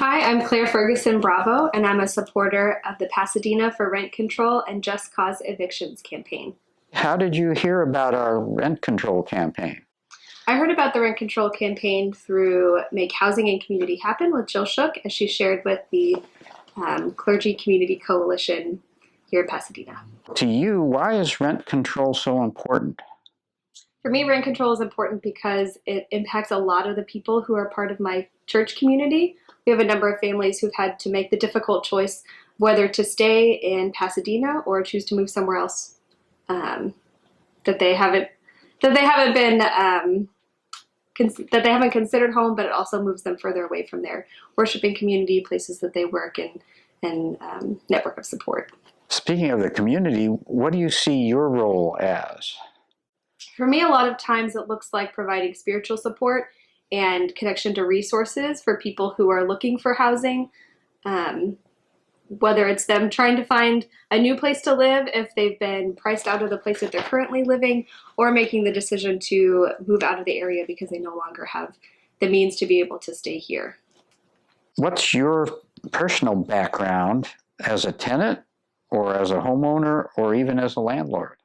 Hi, I'm Clare Ferguson Bravo, and I'm a supporter of the Pasadena for Rent Control and Just Cause Evictions campaign. How did you hear about our rent control campaign? I heard about the rent control campaign through Make Housing and Community Happen with Jill Shook, as she shared with the Clergy Community Coalition here in Pasadena. To you, why is rent control so important? For me, rent control is important because it impacts a lot of the people who are part of my church community. We have a number of families who've had to make the difficult choice whether to stay in Pasadena or choose to move somewhere else that they haven't considered home, but it also moves them further away from their worshiping community, places that they work in, and network of support. Speaking of the community, what do you see your role as? For me, a lot of times it looks like providing spiritual support and connection to resources for people who are looking for housing, whether it's them trying to find a new place to live if they've been priced out of the place that they're currently living, or making the decision to move out of the area because they no longer have the means to be able to stay here. What's your personal background as a tenant or as a homeowner or even as a landlord?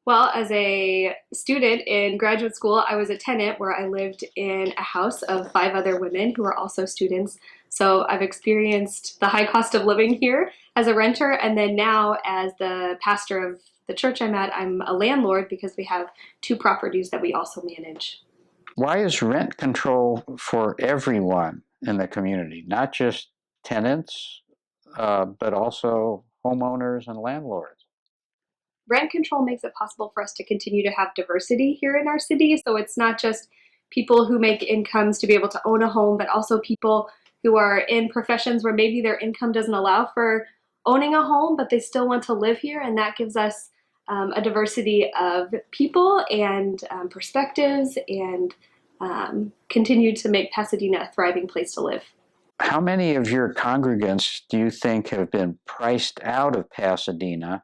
Well, as a student in graduate school, I was a tenant where I lived in a house of 5 other women who are also students. So I've experienced the high cost of living here as a renter, and then now as the pastor of the church I'm at, I'm a landlord because we have 2 properties that we also manage. Why is rent control for everyone in the community, not just tenants, but also homeowners and landlords? Rent control makes it possible for us to continue to have diversity here in our city. So it's not just people who make incomes to be able to own a home, but also people who are in professions where maybe their income doesn't allow for owning a home, but they still want to live here. And that gives us a diversity of people and perspectives, and continue to make Pasadena a thriving place to live. How many of your congregants do you think have been priced out of Pasadena?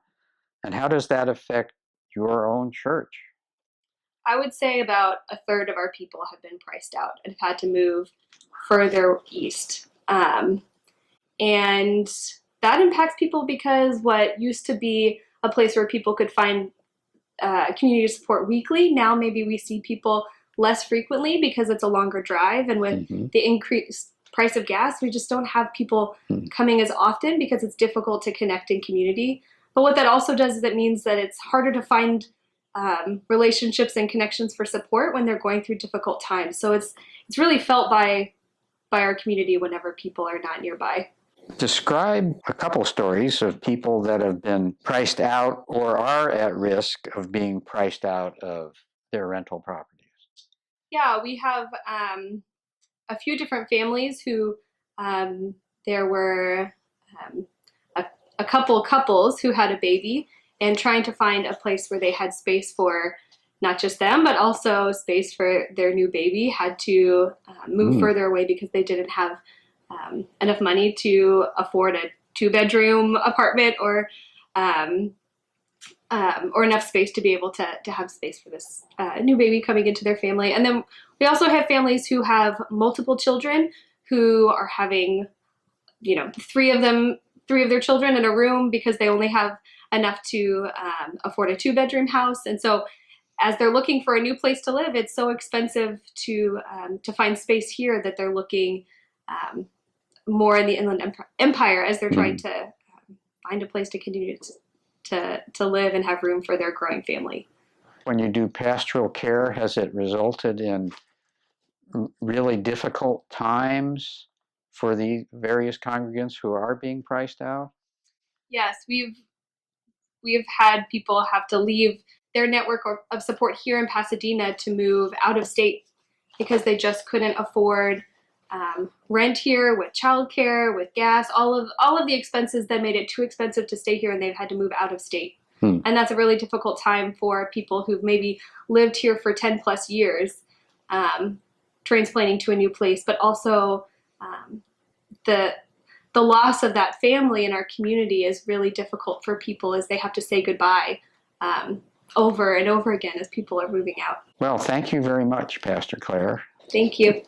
And how does that affect your own church? I would say about a third of our people have been priced out and have had to move further east. And that impacts people because what used to be a place where people could find community support weekly, now maybe we see people less frequently because it's a longer drive. And with the increased price of gas, we just don't have people coming as often because it's difficult to connect in community. But what that also does is it means that it's harder to find relationships and connections for support when they're going through difficult times. So it's really felt by our community whenever people are not nearby. Describe a couple stories of people that have been priced out or are at risk of being priced out of their rental properties. Yeah, we have a few different families who there were a couple couples who had a baby and trying to find a place where they had space for not just them, but also space for their new baby, had to move further away because they didn't have enough money to afford a 2-bedroom apartment or enough space to be able to have space for this new baby coming into their family. And then we also have families who have multiple children who are having, three of their children in a room because they only have enough to afford a 2-bedroom house. And so as they're looking for a new place to live, it's so expensive to find space here that they're looking more in the Inland Empire as they're trying to find a place to continue to live and have room for their growing family. When you do pastoral care, has it resulted in really difficult times for the various congregants who are being priced out? Yes, we've had people have to leave their network of support here in Pasadena to move out of state because they just couldn't afford rent here, with childcare, with gas, all of the expenses that made it too expensive to stay here, and they've had to move out of state. And that's a really difficult time for people who've maybe lived here for 10 plus years, transplanting to a new place, but also the loss of that family in our community is really difficult for people as they have to say goodbye over and over again as people are moving out. Well, thank you very much, Pastor Clare. Thank you.